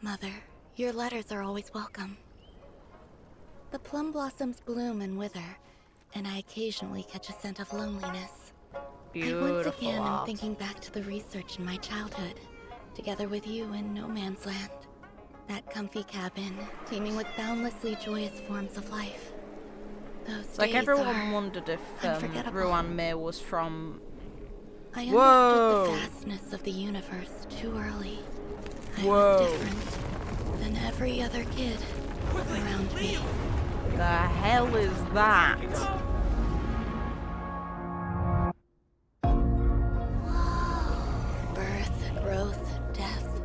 Mother, your letters are always welcome. The plum blossoms bloom and wither, and I occasionally catch a scent of loneliness. Beautiful I once again am art. thinking back to the research in my childhood, together with you in no man's land. That comfy cabin, teeming with boundlessly joyous forms of life. Those It's like days everyone are wondered if unforgettable. Ruan Mei was from... I Whoa! understood the vastness of the universe too early. I Whoa! was different than every other kid around me. The hell is that? Birth, growth, death.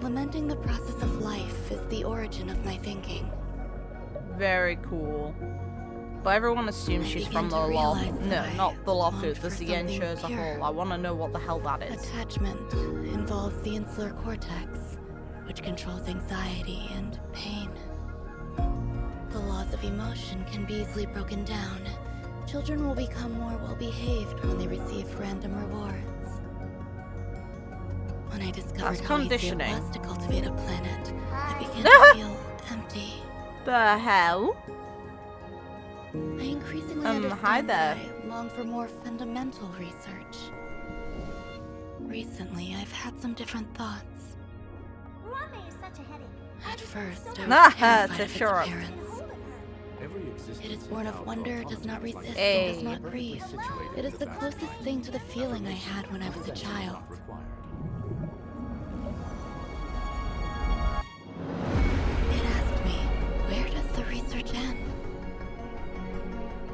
Lamenting the process of life is the origin of my thinking. Very cool. But everyone assumes I she's began from the to law. realize No, that I not the law longed food. for There's the something Ensure as a pure. whole. I want to know what the hell that is. Attachment involves the insular cortex, which controls anxiety and pain. The laws of emotion can be easily broken down. Children will become more well-behaved when they receive random rewards. When I discovered That's how easy it conditioning. was to cultivate a planet, I began to feel empty. The hell? I increasingly hi understand there. that I long for more fundamental research. Recently, I've had some different thoughts. Ruan Mei is such a headache. At first, I was Ah, terrified to of its sure. appearance. It is born of wonder, does not resist, Hey. and does not grieve. It is the closest thing to the feeling I had when I was a child. It asked me, where does the research end?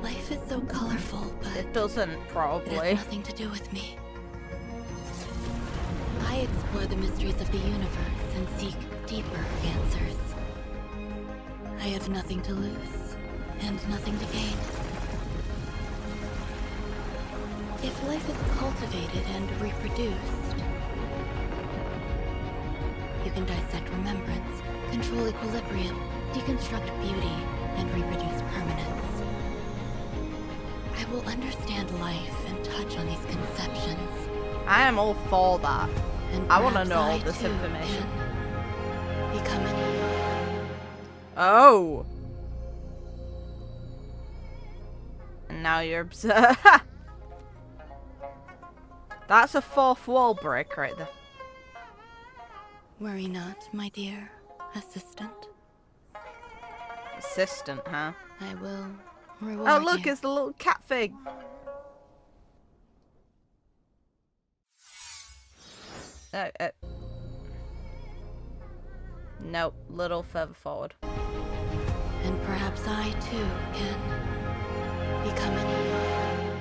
Life is so colorful, but It doesn't, it has probably. nothing to do with me. I explore the mysteries of the universe and seek deeper answers. I have nothing to lose and nothing to gain. If life is cultivated and reproduced, you can dissect remembrance, control equilibrium, deconstruct beauty, and reproduce permanence. I will understand life and touch on these conceptions. I am all for that. And I want to perhaps know all I, this too, information. can become an aeon. Oh! And now you're observed. That's a fourth wall break right there. Worry not, my dear assistant. Assistant, huh? I will reward Oh, look, you. it's the little cat thing. Nope, little further forward. And perhaps I, too, can become an aeon.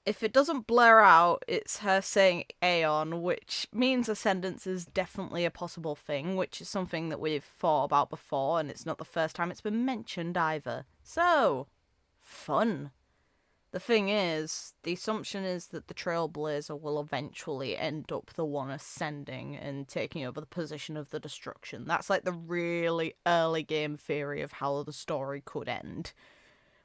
If it doesn't blur out, it's her saying aeon, which means ascendance is definitely a possible thing, which is something that we've thought about before, and it's not the first time it's been mentioned either. So, fun. The thing is, the assumption is that the Trailblazer will eventually end up the one ascending and taking over the position of the destruction. That's like the really early game theory of how the story could end.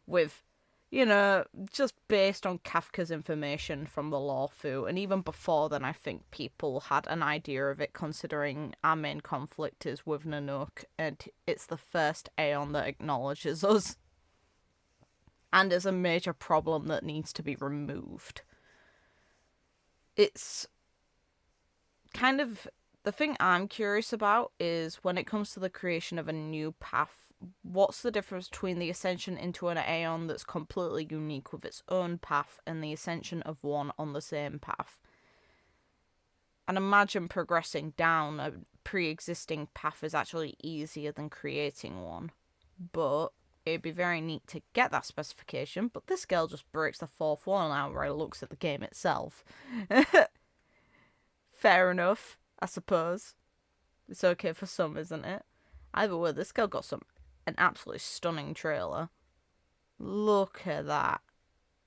With, you know, just based on Kafka's information from the Lawfu, and even before then I think people had an idea of it, considering our main conflict is with Nanook, and it's the first Aeon that acknowledges us. And is a major problem that needs to be removed. It's kind of... The thing I'm curious about is when it comes to the creation of a new path, what's the difference between the ascension into an Aeon that's completely unique with its own path and the ascension of one on the same path? And imagine progressing down a pre-existing path is actually easier than creating one. But it'd be very neat to get that specification, but this girl just breaks the fourth wall now where it looks at the game itself. Fair enough, I suppose. It's okay for some, isn't it? Either way, this girl got an absolutely stunning trailer. Look at that.